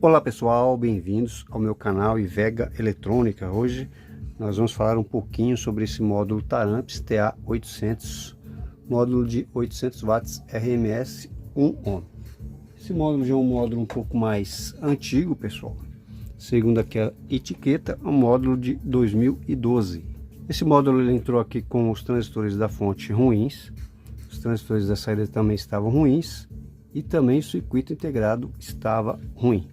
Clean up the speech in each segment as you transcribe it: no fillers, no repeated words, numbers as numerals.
Olá pessoal, bem-vindos ao meu canal Ivega Eletrônica. Hoje nós vamos falar um pouquinho sobre esse módulo Taramps TA800, módulo de 800 watts RMS 1 ohm. Esse módulo já é um módulo um pouco mais antigo, pessoal. Segundo aqui a etiqueta, é um módulo de 2012. Esse módulo ele entrou aqui com os transistores da fonte ruins, os transistores da saída também estavam ruins e também o circuito integrado estava ruim.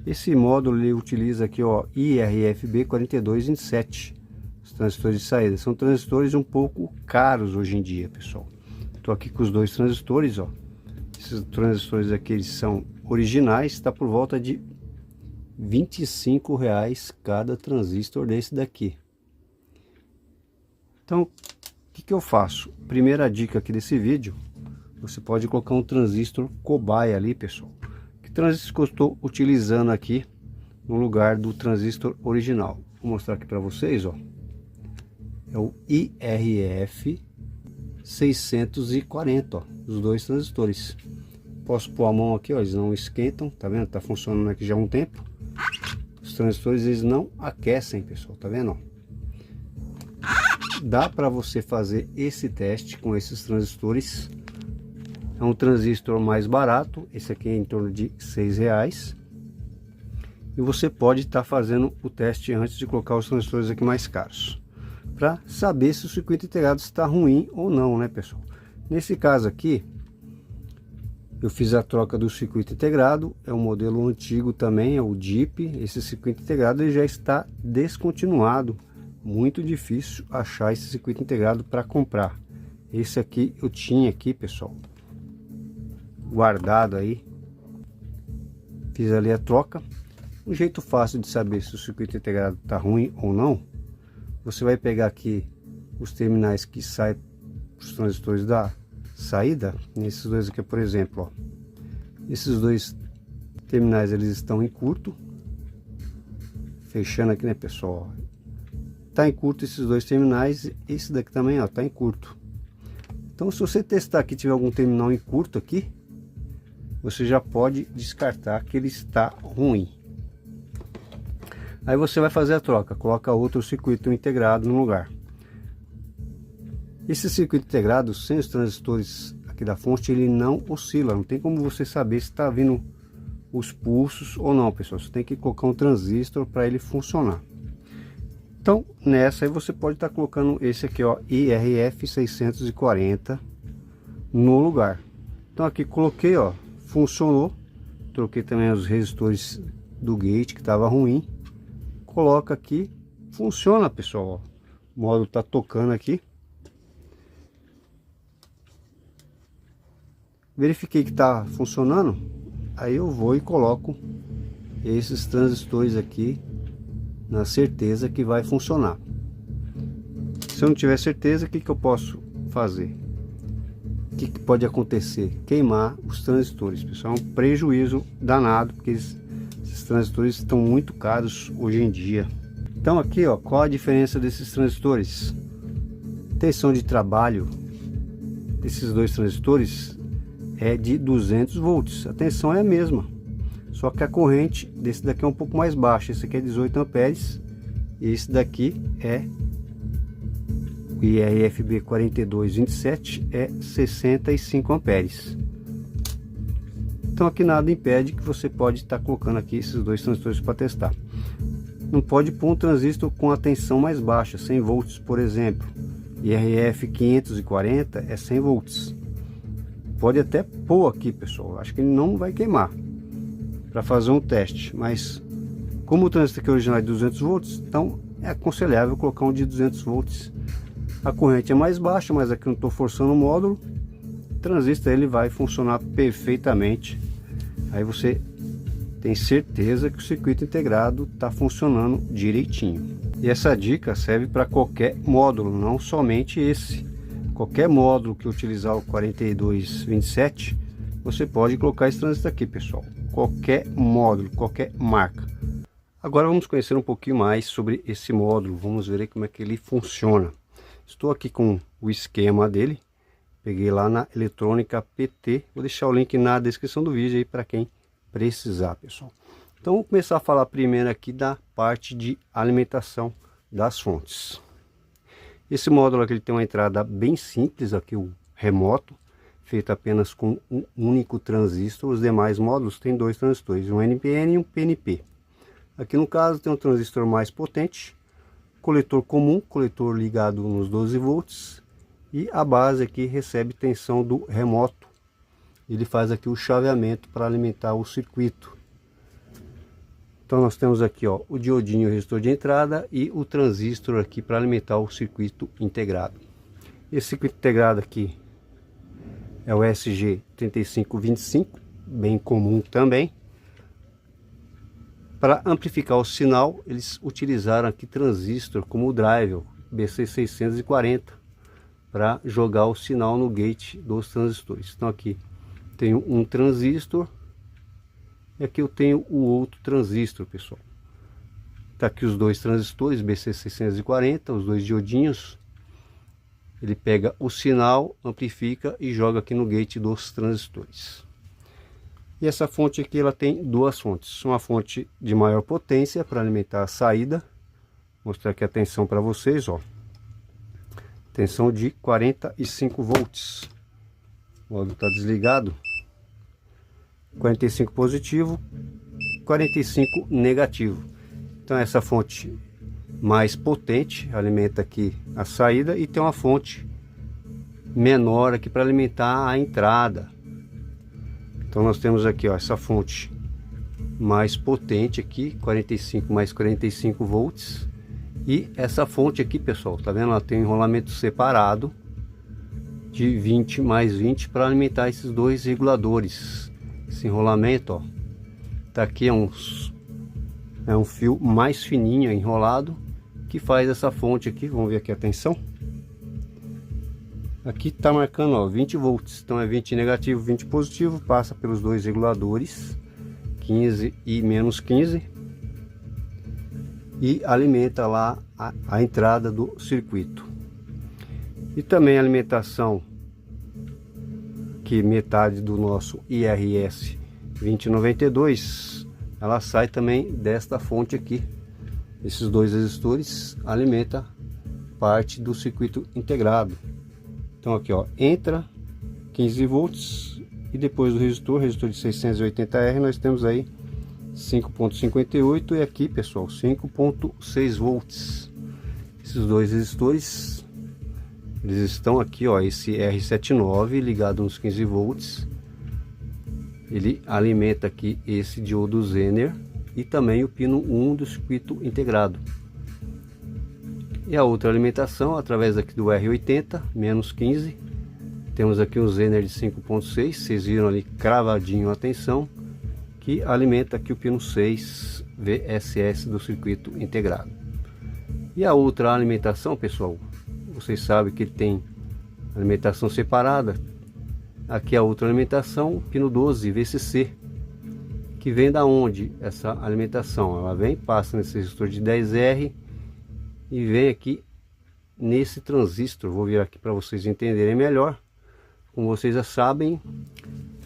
Esse módulo ele utiliza aqui, ó, IRFB 4227, os transistores de saída. São transistores um pouco caros hoje em dia, pessoal. Estou aqui com os dois transistores, ó. Esses transistores aqui eles são originais, está por volta de R$25 cada transistor desse daqui. Então, o que eu faço? Primeira dica aqui desse vídeo, você pode colocar um transistor cobaia ali, pessoal. Que transistor que eu estou utilizando aqui no lugar do transistor original? Vou mostrar aqui para vocês, ó. É o IRF 640, ó, os dois transistores. Posso pôr a mão aqui, ó, eles não esquentam, tá vendo? Tá funcionando aqui já há um tempo. Os transistores eles não aquecem, pessoal, tá vendo? Ó? Dá para você fazer esse teste com esses transistores. É um transistor mais barato, esse aqui é em torno de R$6. E você pode estar fazendo o teste antes de colocar os transistores aqui mais caros, para saber se o circuito integrado está ruim ou não, né, pessoal? Nesse caso aqui, eu fiz a troca do circuito integrado, é um modelo antigo também, é o DIP. Esse circuito integrado ele já está descontinuado, muito difícil achar esse circuito integrado para comprar. Esse aqui eu tinha aqui, pessoal, guardado aí, fiz ali a troca. Um jeito fácil de saber se o circuito integrado está ruim ou não, você vai pegar aqui os terminais que saem os transistores da saída, nesses dois aqui, por exemplo, ó, esses dois terminais eles estão em curto, fechando aqui, né, pessoal, tá em curto esses dois terminais, esse daqui também, ó, tá em curto. Então, se você testar aqui, tiver algum terminal em curto aqui, você já pode descartar que ele está ruim. Aí você vai fazer a troca, coloca outro circuito integrado no lugar. Esse circuito integrado, sem os transistores aqui da fonte, ele não oscila, não tem como você saber se está vindo os pulsos ou não, pessoal. Você tem que colocar um transistor para ele funcionar. Então, nessa aí você pode estar colocando esse aqui, ó, IRF 640 no lugar. Então aqui coloquei, ó, funcionou. Troquei também os resistores do gate que estava ruim. Coloca aqui, funciona, pessoal, ó. O módulo tá tocando aqui. Verifiquei que tá funcionando, aí eu vou e coloco esses transistores aqui na certeza que vai funcionar. Se eu não tiver certeza, o que eu posso fazer? O que pode acontecer? Queimar os transistores, pessoal. É um prejuízo danado, porque esses transistores estão muito caros hoje em dia. Então aqui, ó, qual a diferença desses transistores? Tensão de trabalho desses dois transistores é de 200 volts. A tensão é a mesma, só que a corrente desse daqui é um pouco mais baixa. Esse aqui é 18 amperes e esse daqui é o IRFB 4227, é 65 amperes. Então aqui nada impede que você pode estar colocando aqui esses dois transistores para testar. Não pode pôr um transistor com a tensão mais baixa, 100 volts, por exemplo. IRF 540 é 100 volts. Pode até pôr aqui, pessoal, acho que ele não vai queimar para fazer um teste, mas como o transistor aqui original é de 200 volts, então é aconselhável colocar um de 200 volts. A corrente é mais baixa, mas aqui não estou forçando o módulo. O transistor ele vai funcionar perfeitamente. Aí você tem certeza que o circuito integrado está funcionando direitinho. E essa dica serve para qualquer módulo, não somente esse. Qualquer módulo que utilizar o 4227, você pode colocar esse transistor aqui, pessoal. Qualquer módulo, qualquer marca. Agora vamos conhecer um pouquinho mais sobre esse módulo. Vamos ver aí como é que ele funciona. Estou aqui com o esquema dele. Peguei lá na Eletrônica PT. Vou deixar o link na descrição do vídeo aí para quem precisar, pessoal. Então vamos começar a falar primeiro aqui da parte de alimentação das fontes. Esse módulo aqui ele tem uma entrada bem simples aqui, o remoto, feito apenas com um único transistor. Os demais módulos têm dois transistores, um NPN e um PNP. Aqui no caso tem um transistor mais potente, coletor comum, coletor ligado nos 12 volts, e a base aqui recebe tensão do remoto. Ele faz aqui o chaveamento para alimentar o circuito. Então nós temos aqui, ó, o diodinho, o resistor de entrada, e o transistor aqui para alimentar o circuito integrado. Esse circuito integrado aqui é o SG3525, bem comum também. Para amplificar o sinal, eles utilizaram aqui transistor como o driver BC640 para jogar o sinal no gate dos transistores. Então aqui tenho um transistor e aqui eu tenho o outro transistor, pessoal. Tá aqui os dois transistores BC640, os dois diodinhos. Ele pega o sinal, amplifica e joga aqui no gate dos transistores. E essa fonte aqui ela tem duas fontes, uma fonte de maior potência para alimentar a saída. Vou mostrar aqui a tensão para vocês, ó. Tensão de 45 volts. O módulo está desligado. 45 positivo, 45 negativo. Então essa fonte mais potente alimenta aqui a saída, e tem uma fonte menor aqui para alimentar a entrada. Então nós temos aqui, ó, essa fonte mais potente aqui, 45 mais 45 volts, e essa fonte aqui, pessoal, tá vendo? Ela tem um enrolamento separado de 20 mais 20 para alimentar esses dois reguladores. Esse enrolamento, ó, tá aqui, é um fio mais fininho enrolado que faz essa fonte aqui. Vamos ver aqui a tensão. Aqui tá marcando, ó, 20 volts, então é 20 negativo, 20 positivo, passa pelos dois reguladores, 15 e menos 15, e alimenta lá a entrada do circuito. E também a alimentação, que metade do nosso IRS 2092, ela sai também desta fonte aqui. Esses dois resistores alimentam parte do circuito integrado. Então aqui, ó, entra 15 volts e depois do resistor de 680R, nós temos aí 5.58 e aqui, pessoal, 5.6 volts. Esses dois resistores, eles estão aqui, ó, esse R79 ligado nos 15 volts. Ele alimenta aqui esse diodo Zener e também o pino 1 do circuito integrado. E a outra alimentação através aqui do R80 menos 15, temos aqui um Zener de 5.6, vocês viram ali cravadinho a tensão, que alimenta aqui o pino 6 VSS do circuito integrado. E a outra alimentação, pessoal, vocês sabem que tem alimentação separada. Aqui a outra alimentação, pino 12 VCC, que vem da onde essa alimentação? Ela vem, passa nesse resistor de 10R e vem aqui nesse transistor. Vou virar aqui para vocês entenderem melhor. Como vocês já sabem,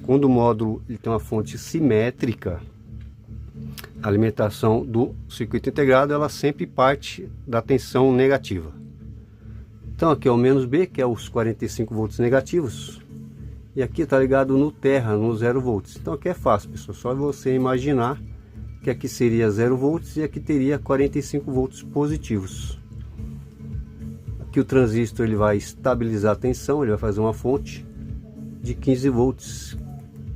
quando o módulo ele tem uma fonte simétrica, a alimentação do circuito integrado ela sempre parte da tensão negativa. Então aqui é o menos B, que é os 45 volts negativos, e aqui está ligado no terra, no 0 volts. Então aqui é fácil, pessoal, só você imaginar que aqui seria 0 volts e aqui teria 45 volts positivos. Aqui o transistor ele vai estabilizar a tensão, ele vai fazer uma fonte de 15 volts,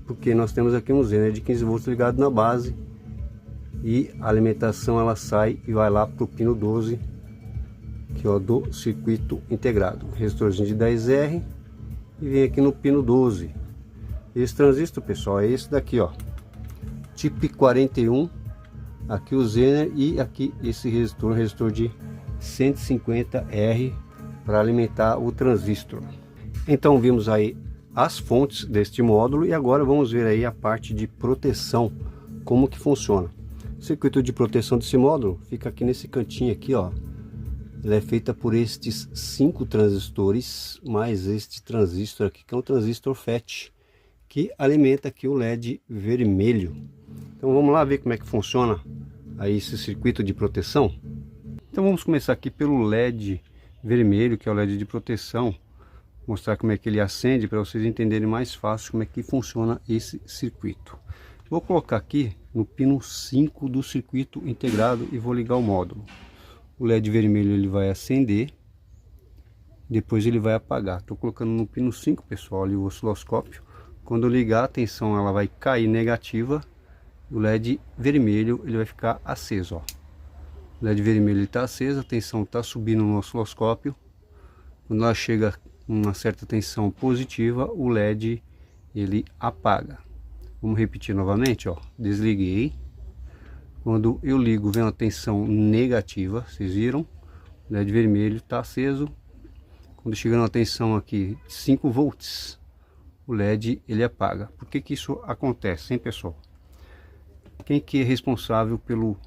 porque nós temos aqui um Zener de 15 volts ligado na base, e a alimentação ela sai e vai lá para o pino 12, que é o do circuito integrado. Resistorzinho de 10R e vem aqui no pino 12. Esse transistor, pessoal, é esse daqui, ó, TIP 41, aqui o Zener, e aqui esse resistor de 150R para alimentar o transistor. Então vimos aí as fontes deste módulo e agora vamos ver aí a parte de proteção, como que funciona. O circuito de proteção desse módulo fica aqui nesse cantinho aqui, ó. Ela é feita por estes 5 transistores, mais este transistor aqui, que é um transistor FET, que alimenta aqui o LED vermelho. Então vamos lá ver como é que funciona aí esse circuito de proteção. Então vamos começar aqui pelo LED vermelho, que é o LED de proteção. Mostrar como é que ele acende para vocês entenderem mais fácil como é que funciona esse circuito. Vou colocar aqui no pino 5 do circuito integrado e vou ligar o módulo. O LED vermelho ele vai acender, depois ele vai apagar. Estou colocando no pino 5, pessoal, ali o osciloscópio. Quando eu ligar, a tensão ela vai cair negativa. O LED vermelho ele vai ficar aceso, ó. O LED vermelho está aceso, a tensão está subindo no osciloscópio. Quando ela chega uma certa tensão positiva, o LED ele apaga. Vamos repetir novamente, ó. Desliguei. Quando eu ligo, vem uma tensão negativa, vocês viram? O LED vermelho está aceso. Quando chega na tensão aqui 5 volts, o LED ele apaga. Por que que isso acontece, hein, pessoal? Quem que é responsável pelo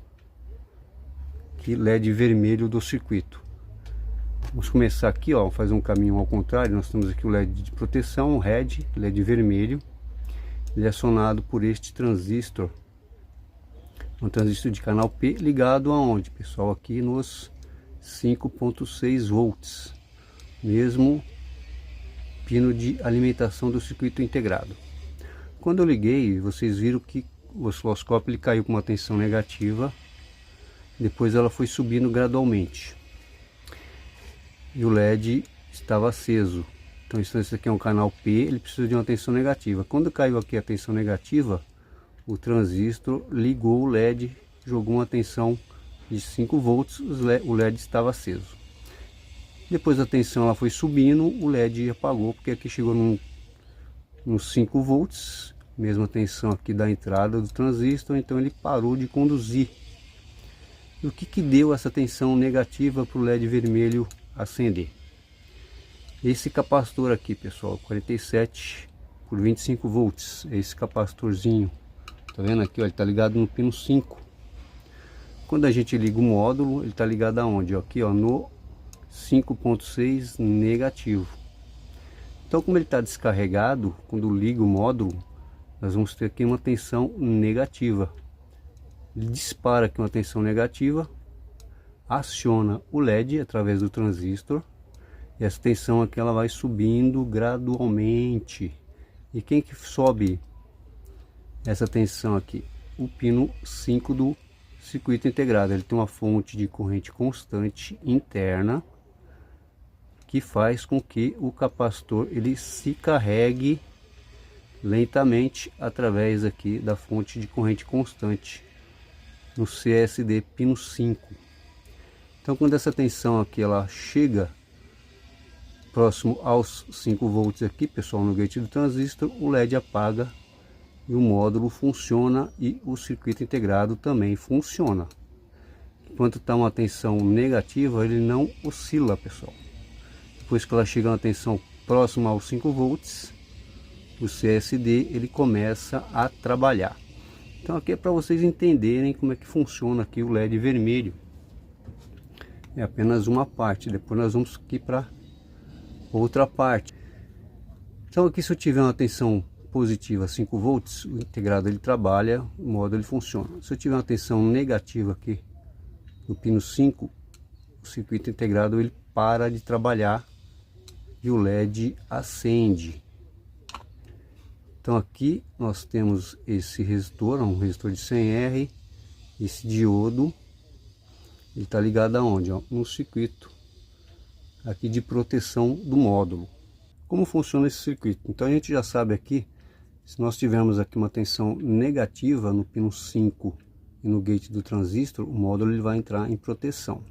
LED vermelho do circuito? Vamos começar aqui, ó, fazer um caminho ao contrário. Nós temos aqui o LED de proteção, o red, LED vermelho. Ele é acionado por este transistor, um transistor de canal P ligado aonde, pessoal? Aqui nos 5.6 volts, mesmo pino de alimentação do circuito integrado. Quando eu liguei, vocês viram que o osciloscópio ele caiu com uma tensão negativa, depois ela foi subindo gradualmente. E o LED estava aceso. Então esse aqui é um canal P, ele precisa de uma tensão negativa. Quando caiu aqui a tensão negativa, o transistor ligou o LED, jogou uma tensão de 5 volts, o LED estava aceso. Depois a tensão ela foi subindo, o LED apagou, porque aqui chegou nos 5 volts, mesma tensão aqui da entrada do transistor, então ele parou de conduzir. E o que que deu essa tensão negativa para o LED vermelho acender? Esse capacitor aqui, pessoal, 47 por 25 volts, esse capacitorzinho, tá vendo aqui, ó, ele tá ligado no pino 5. Quando a gente liga o módulo, ele tá ligado aonde? Ó, aqui, ó, no 5.6 negativo. Então, como ele está descarregado, quando liga o módulo, nós vamos ter aqui uma tensão negativa. Ele dispara aqui uma tensão negativa, aciona o LED através do transistor. E essa tensão aqui ela vai subindo gradualmente. E quem que sobe essa tensão aqui? O pino 5 do circuito integrado. Ele tem uma fonte de corrente constante interna que faz com que o capacitor ele se carregue lentamente através aqui da fonte de corrente constante no CSD pino 5. Então quando essa tensão aqui ela chega próximo aos 5 volts aqui, pessoal, no gate do transistor, o LED apaga e o módulo funciona e o circuito integrado também funciona. Enquanto está uma tensão negativa, ele não oscila, pessoal. Depois que ela chega a uma tensão próxima aos 5 volts, o CSD ele começa a trabalhar. Então aqui é para vocês entenderem como é que funciona aqui o LED vermelho. É apenas uma parte, depois nós vamos aqui para outra parte. Então aqui, se eu tiver uma tensão positiva 5 volts, o integrado ele trabalha, o módulo ele funciona. Se eu tiver uma tensão negativa aqui no pino 5, o circuito integrado ele para de trabalhar e o LED acende. Então aqui nós temos esse resistor, um resistor de 100R, esse diodo, ele está ligado aonde? Ó, no circuito aqui de proteção do módulo. Como funciona esse circuito? Então a gente já sabe aqui, se nós tivermos aqui uma tensão negativa no pino 5 e no gate do transistor, o módulo ele vai entrar em proteção.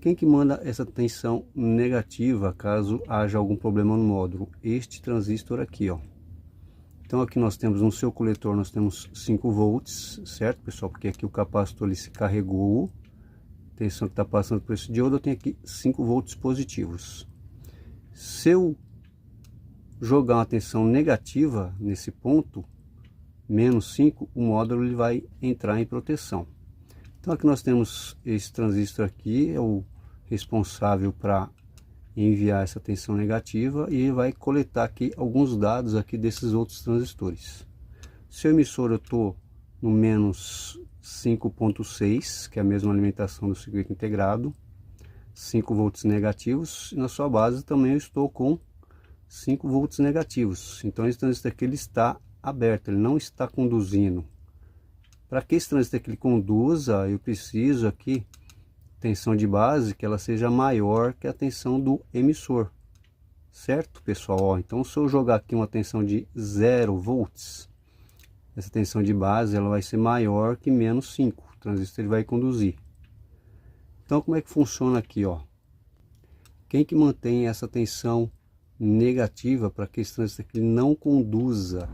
Quem que manda essa tensão negativa caso haja algum problema no módulo? Este transistor aqui, ó. Então aqui nós temos no seu coletor, nós temos 5 volts, certo, pessoal? Porque aqui o capacitor ele se carregou, a tensão que está passando por esse diodo, eu tenho aqui 5 volts positivos. Se eu jogar uma tensão negativa nesse ponto, menos 5, o módulo ele vai entrar em proteção. Então aqui nós temos esse transistor aqui, é o responsável para enviar essa tensão negativa, e ele vai coletar aqui alguns dados aqui desses outros transistores. Seu emissor eu estou no menos 5.6, que é a mesma alimentação do circuito integrado, 5 volts negativos, e na sua base também eu estou com 5 volts negativos. Então esse transistor aqui ele está aberto, ele não está conduzindo. Para que esse transistor aqui ele conduza, eu preciso aqui tensão de base que ela seja maior que a tensão do emissor, certo, pessoal? Ó, então se eu jogar aqui uma tensão de 0 volts, essa tensão de base ela vai ser maior que menos 5, o transistor ele vai conduzir. Então como é que funciona aqui, ó? Quem que mantém essa tensão negativa para que esse transistor aqui não conduza?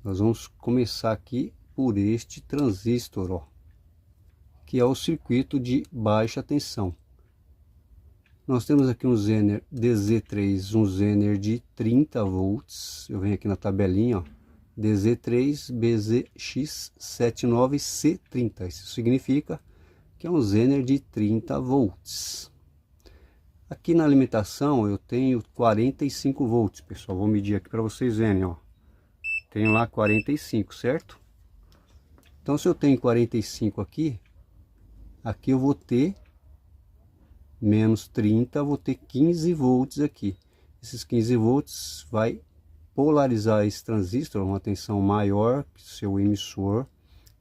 Nós vamos começar aqui por este transistor, ó, que é o circuito de baixa tensão. Nós temos aqui um Zener DZ3, um Zener de 30 volts. Eu venho aqui na tabelinha, ó, DZ3BZX79C30. Isso significa que é um Zener de 30 volts. Aqui na alimentação eu tenho 45 volts, pessoal. Vou medir aqui para vocês verem, ó. Tenho lá 45, certo? Então se eu tenho 45 aqui, aqui eu vou ter menos 30, vou ter 15 volts aqui. Esses 15 volts vai polarizar esse transistor, uma tensão maior que o seu emissor.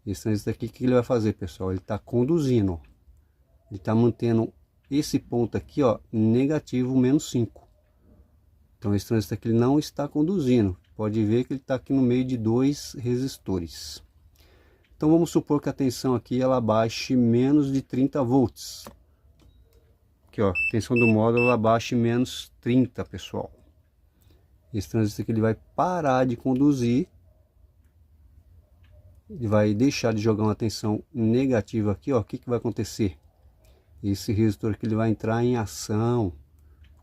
Esse transistor aqui, o que ele vai fazer, pessoal? Ele está conduzindo, ó. Ele está mantendo esse ponto aqui, ó, negativo, menos 5. Então esse transistor aqui ele não está conduzindo. Pode ver que ele está aqui no meio de dois resistores. Então vamos supor que a tensão aqui ela baixe menos de 30 volts. Aqui, ó, a tensão do módulo ela baixe menos 30, pessoal. Esse transistor aqui ele vai parar de conduzir. Ele vai deixar de jogar uma tensão negativa aqui, ó. O que que vai acontecer? Esse resistor aqui ele vai entrar em ação.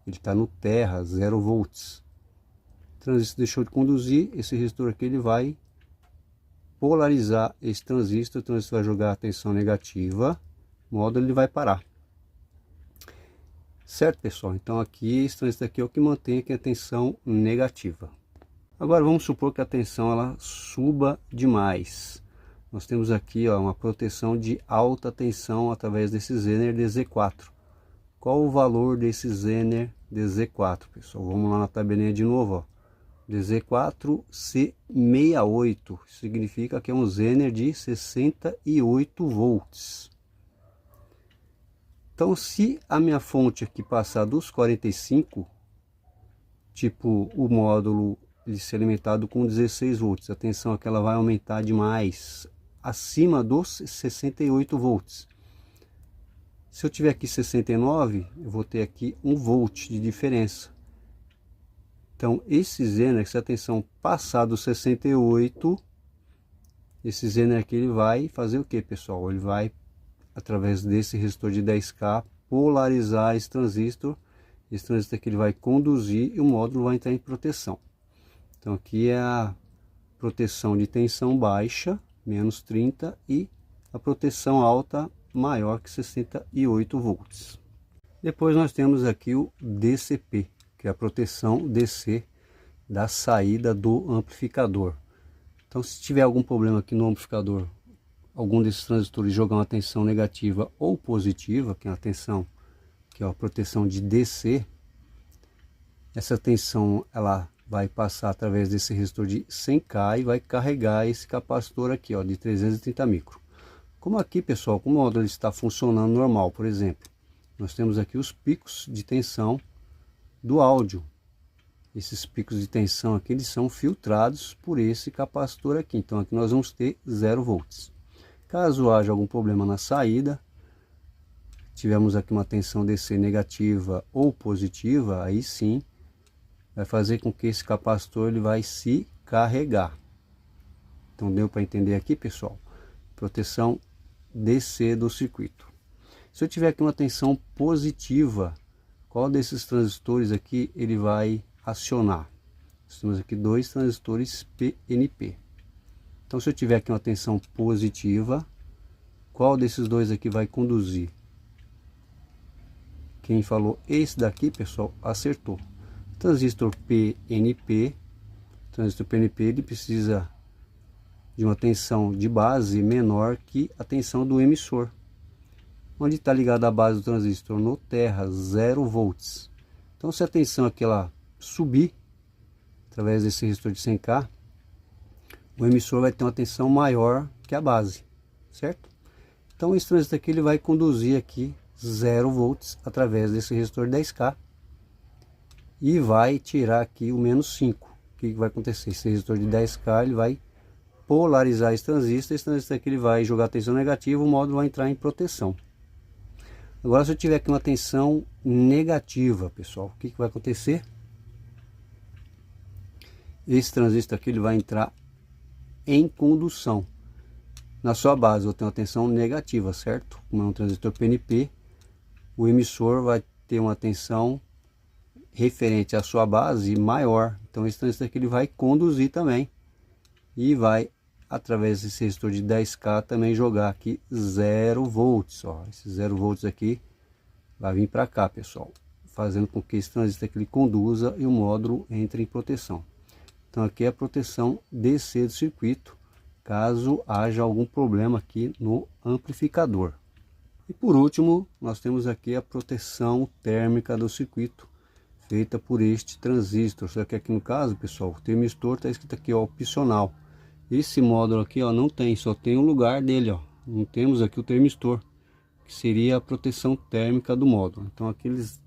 Ele está no terra, 0 volts. O transistor deixou de conduzir, esse resistor aqui ele vai polarizar esse transistor. O transistor vai jogar a tensão negativa, o módulo ele vai parar. Certo, pessoal? Então aqui esse transistor aqui é o que mantém aqui a tensão negativa. Agora vamos supor que a tensão ela suba demais. Nós temos aqui, ó, uma proteção de alta tensão através desse Zener DZ4. Qual o valor desse Zener DZ4, pessoal? Vamos lá na tabelinha de novo, ó. DZ4C68 significa que é um Zener de 68 volts. Então se a minha fonte aqui passar dos 45, tipo o módulo ele ser alimentado com 16 volts, a tensão aqui ela vai aumentar demais, acima dos 68 volts. Se eu tiver aqui 69, eu vou ter aqui 1 volt de diferença. Então esse Zener, se a tensão passar dos 68, esse Zener aqui ele vai fazer o que, pessoal? Ele vai, através desse resistor de 10K, polarizar esse transistor. Esse transistor aqui ele vai conduzir e o módulo vai entrar em proteção. Então aqui é a proteção de tensão baixa, menos 30, e a proteção alta, maior que 68 volts. Depois nós temos aqui o DCP, que é a proteção DC da saída do amplificador. Então se tiver algum problema aqui no amplificador, algum desses transistores jogar uma tensão negativa ou positiva, que é a tensão, que é a proteção de DC, essa tensão ela vai passar através desse resistor de 100K e vai carregar esse capacitor aqui, ó, de 330 micro. Como aqui, pessoal, como o módulo está funcionando normal, por exemplo, nós temos aqui os picos de tensão do áudio. Esses picos de tensão aqui eles são filtrados por esse capacitor aqui. Então aqui nós vamos ter 0 volts. Caso haja algum problema na saída, tivemos aqui uma tensão DC negativa ou positiva, aí sim vai fazer com que esse capacitor ele vai se carregar. Então deu para entender aqui, pessoal? Proteção DC do circuito. Se eu tiver aqui uma tensão positiva, qual desses transistores aqui ele vai acionar? Nós temos aqui dois transistores PNP. Então se eu tiver aqui uma tensão positiva, qual desses dois aqui vai conduzir? Quem falou esse daqui, pessoal, acertou. Transistor PNP ele precisa de uma tensão de base menor que a tensão do emissor. Onde está ligada a base do transistor? No terra, 0 volts. Então se a tensão aqui ela subir, através desse resistor de 100K, o emissor vai ter uma tensão maior que a base, certo? Então esse transistor aqui ele vai conduzir aqui 0 volts através desse resistor 10K e vai tirar aqui o menos 5. O que vai acontecer? Esse resistor de 10K ele vai polarizar esse transistor aqui ele vai jogar tensão negativa, o módulo vai entrar em proteção. Agora se eu tiver aqui uma tensão negativa, pessoal, o que vai acontecer? Esse transistor aqui ele vai entrar em condução. Na sua base eu tenho uma tensão negativa, certo? Como é um transistor PNP, o emissor vai ter uma tensão referente à sua base maior. Então esse transistor aqui ele vai conduzir também e vai, através desse resistor de 10K, também jogar aqui 0 volts. Ó, esse 0 volts aqui vai vir para cá, pessoal, fazendo com que esse transistor aqui ele conduza e o módulo entre em proteção. Então aqui é a proteção DC do circuito, caso haja algum problema aqui no amplificador. E por último, nós temos aqui a proteção térmica do circuito, feita por este transistor. Só que aqui no caso, pessoal, o termistor está escrito aqui, ó, opcional. Esse módulo aqui, ó, não tem, só tem o lugar dele, ó. Não temos aqui o termistor, que seria a proteção térmica do módulo. Então aqui eles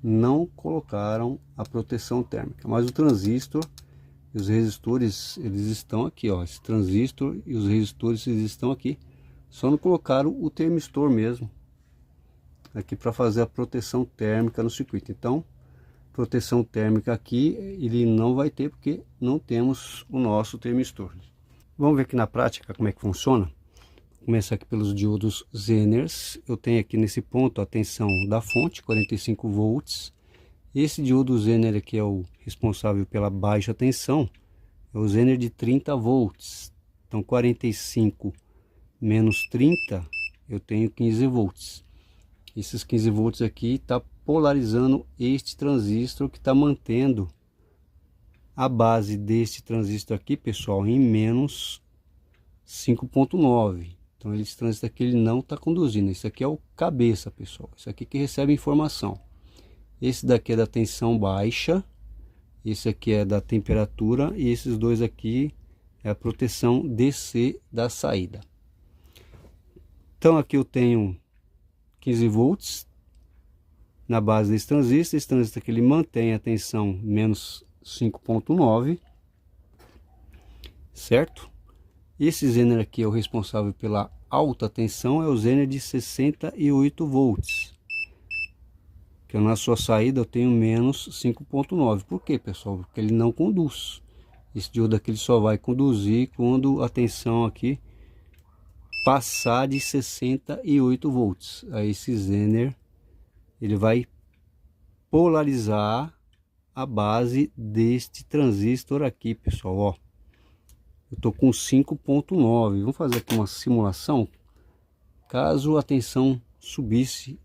não colocaram a proteção térmica, mas o transistor e os resistores eles estão aqui, ó. Esse transistor e os resistores eles estão aqui. Só não colocaram o termistor mesmo aqui para fazer a proteção térmica no circuito. Então, proteção térmica aqui ele não vai ter porque não temos o nosso termistor. Vamos ver aqui na prática como é que funciona. Vou começar aqui pelos diodos Zeners. Eu tenho aqui nesse ponto a tensão da fonte, 45 volts. Esse diodo Zener aqui é o responsável pela baixa tensão, é o Zener de 30 volts. Então 45 menos 30, eu tenho 15 volts. Esses 15 volts aqui está polarizando este transistor, que está mantendo a base deste transistor aqui, pessoal, em menos 5.9. Então esse transistor aqui ele não está conduzindo. Isso aqui é o cabeça, pessoal. Isso aqui que recebe informação. Esse daqui é da tensão baixa, esse aqui é da temperatura e esses dois aqui é a proteção DC da saída. Então aqui eu tenho 15 volts na base desse transistor. Esse transistor aqui ele mantém a tensão menos 5.9, certo? Esse Zener aqui é o responsável pela alta tensão, é o Zener de 68 volts. Que na sua saída eu tenho menos 5.9. Por quê, pessoal? Porque ele não conduz. Esse diodo aqui ele só vai conduzir quando a tensão aqui passar de 68 volts. Aí esse Zener ele vai polarizar a base deste transistor aqui, pessoal. Ó, eu tô com 5.9. Vamos fazer aqui uma simulação. Caso a tensão subisse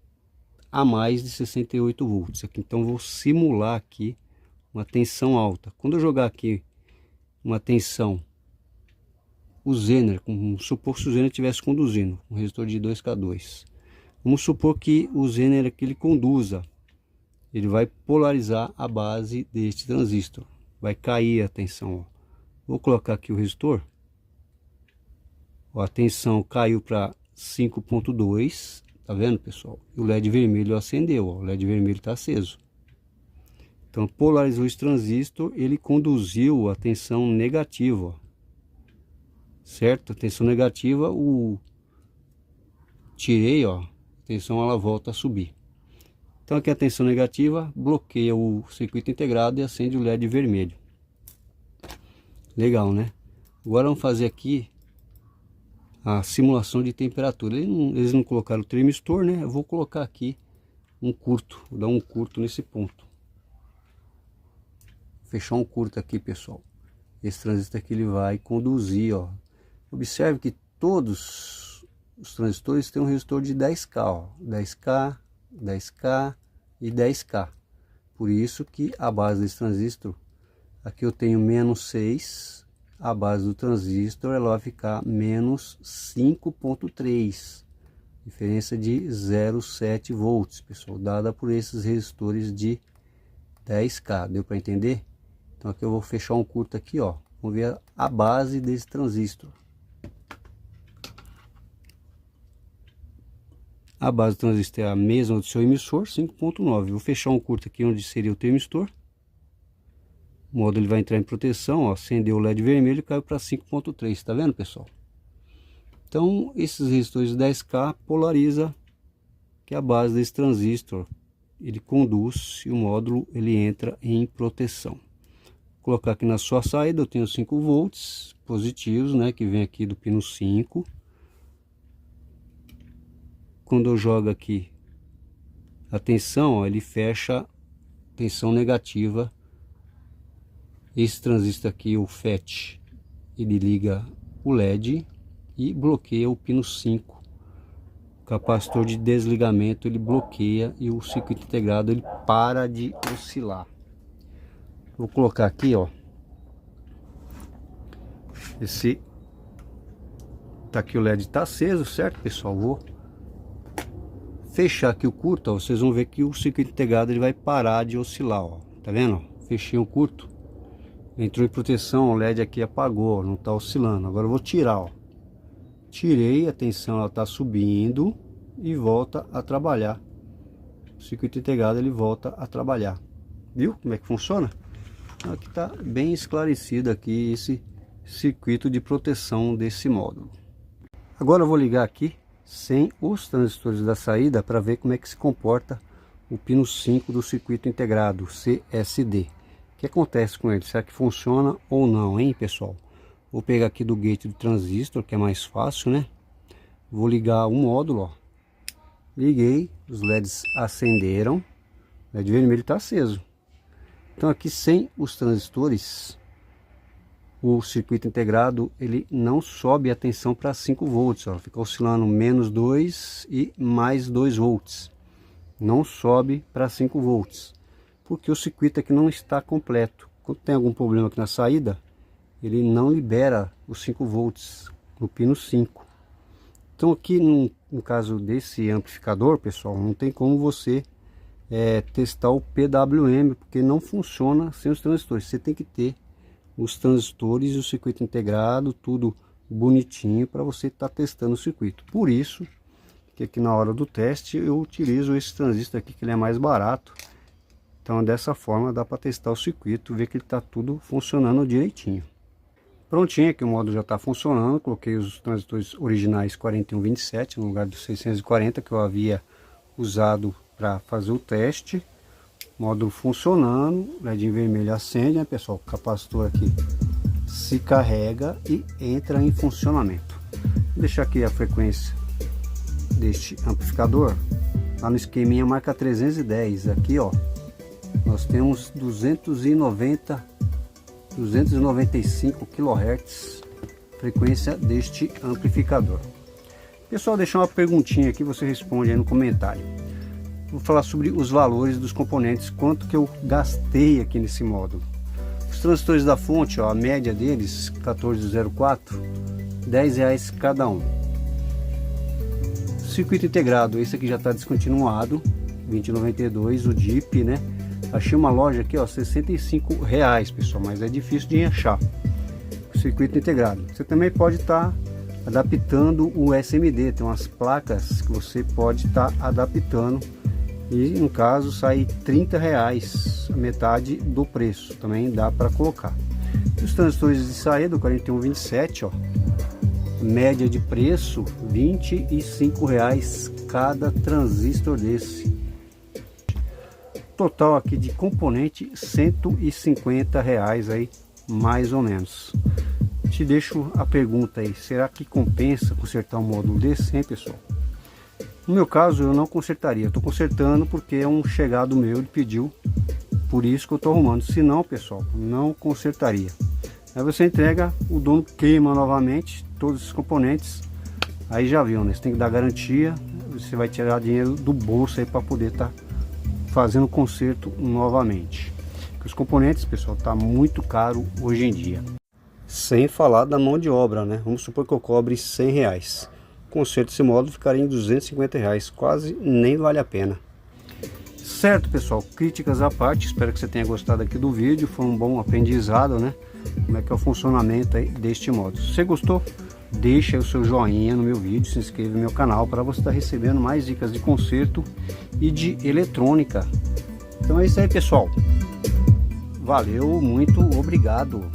a mais de 68 volts aqui, então vou simular aqui uma tensão alta. Quando eu jogar aqui uma tensão, o Zener, vamos supor que o Zener estivesse conduzindo um resistor de 2K2, vamos supor que o Zener aqui ele conduza, ele vai polarizar a base deste transistor, vai cair a tensão, ó. Vou colocar aqui o resistor, ó, a tensão caiu para 5.2. Tá vendo, pessoal? E o LED vermelho acendeu, ó. O LED vermelho está aceso. Então polarizou esse transistor, ele conduziu a tensão negativa, ó. Certo? A tensão negativa, tirei, ó. A tensão ela volta a subir. Então aqui a tensão negativa bloqueia o circuito integrado e acende o LED vermelho. Legal, né? Agora vamos fazer aqui a simulação de temperatura. Eles não colocaram o termistor, né? Eu vou colocar aqui um curto, vou dar um curto nesse ponto. Fechar um curto aqui, pessoal. Esse transistor aqui ele vai conduzir, ó. Observe que todos os transistores têm um resistor de 10K, ó. 10K, 10K e 10K. Por isso que a base desse transistor, aqui eu tenho menos 6, a base do transistor ela vai ficar menos 5,3, diferença de 0,7 volts, pessoal, dada por esses resistores de 10K. Deu para entender? Então aqui eu vou fechar um curto aqui, ó. Vamos ver a base desse transistor. A base do transistor é a mesma do seu emissor, 5,9. Vou fechar um curto aqui onde seria o termistor. O módulo vai entrar em proteção, ó, acendeu o LED vermelho e caiu para 5,3, tá vendo, pessoal? Então, esses resistores de 10K polariza que a base desse transistor, ele conduz e o módulo ele entra em proteção. Vou colocar aqui na sua saída, eu tenho 5 volts positivos, né, que vem aqui do pino 5. Quando eu jogo aqui a tensão, ó, ele fecha tensão negativa. Esse transistor aqui, o FET, ele liga o LED e bloqueia o pino 5. O capacitor de desligamento ele bloqueia e o circuito integrado ele para de oscilar. Vou colocar aqui, ó, esse tá aqui, o LED tá aceso, certo, pessoal? Vou fechar aqui o curto, ó, vocês vão ver que o circuito integrado ele vai parar de oscilar, ó. Tá vendo? Fechei o curto, entrou em proteção, o LED aqui apagou, ó, não tá oscilando. Agora eu vou tirar, ó. Tirei, a tensão ela tá subindo e volta a trabalhar. O circuito integrado ele volta a trabalhar. Viu como é que funciona? Aqui tá bem esclarecido aqui esse circuito de proteção desse módulo. Agora eu vou ligar aqui sem os transistores da saída para ver como é que se comporta o pino 5 do circuito integrado CSD. O que acontece com ele? Será que funciona ou não, hein, pessoal? Vou pegar aqui do gate do transistor, que é mais fácil, né? Vou ligar o módulo, ó. Liguei, os LEDs acenderam, o LED vermelho está aceso. Então aqui sem os transistores, o circuito integrado ele não sobe a tensão para 5 volts, ó. Fica oscilando menos 2 e mais 2 volts. Não sobe para 5 volts, porque o circuito aqui não está completo. Quando tem algum problema aqui na saída, ele não libera os 5 volts no pino 5. Então aqui no caso desse amplificador, pessoal, não tem como você testar o PWM, porque não funciona sem os transistores. Você tem que ter os transistores e o circuito integrado, tudo bonitinho para você estar testando o circuito. Por isso que aqui na hora do teste eu utilizo esse transistor aqui, que ele é mais barato. Então dessa forma dá para testar o circuito, ver que ele está tudo funcionando direitinho. Prontinho, aqui o módulo já está funcionando. Coloquei os transistores originais 4127 no lugar dos 640 que eu havia usado para fazer o teste. Módulo funcionando, LED vermelho acende, né, pessoal? O capacitor aqui se carrega e entra em funcionamento. Vou deixar aqui a frequência deste amplificador. Lá no esqueminha marca 310. Aqui, ó, nós temos 295 kHz frequência deste amplificador. Pessoal, deixa uma perguntinha aqui, você responde aí no comentário. Vou falar sobre os valores dos componentes, quanto que eu gastei aqui nesse módulo. Os transistores da fonte, ó, a média deles 1404, R$10 cada um. Circuito integrado, esse aqui já está descontinuado, 2092, o DIP, né? Achei uma loja aqui, ó, R$65, pessoal, mas é difícil de achar o circuito integrado. Você também pode estar adaptando o SMD, tem umas placas que você pode estar adaptando e no caso sai R$30, a metade do preço, também dá para colocar. Os transistores de saída do 4127, ó, média de preço R$25 cada transistor desse. Total aqui de componente R$150 aí, mais ou menos. Te deixo a pergunta aí, será que compensa consertar um módulo desse, hein, pessoal? No meu caso eu não consertaria, estou consertando porque é um chegado meu, ele pediu, por isso que eu estou arrumando. Se não, pessoal, não consertaria. Aí você entrega, o dono queima novamente todos os componentes, aí já viu, né? Você tem que dar garantia, você vai tirar dinheiro do bolso aí para poder estar fazendo o conserto novamente. Os componentes, pessoal, tá muito caro hoje em dia. Sem falar da mão de obra, né? Vamos supor que eu cobre R$100. Conserto desse módulo ficaria em R$250, quase nem vale a pena. Certo, pessoal, críticas à parte, espero que você tenha gostado aqui do vídeo, foi um bom aprendizado, né? Como é que é o funcionamento aí deste módulo. Se você gostou, deixa aí o seu joinha no meu vídeo, se inscreva no meu canal para você estar recebendo mais dicas de conserto e de eletrônica. Então é isso aí, pessoal. Valeu, muito obrigado.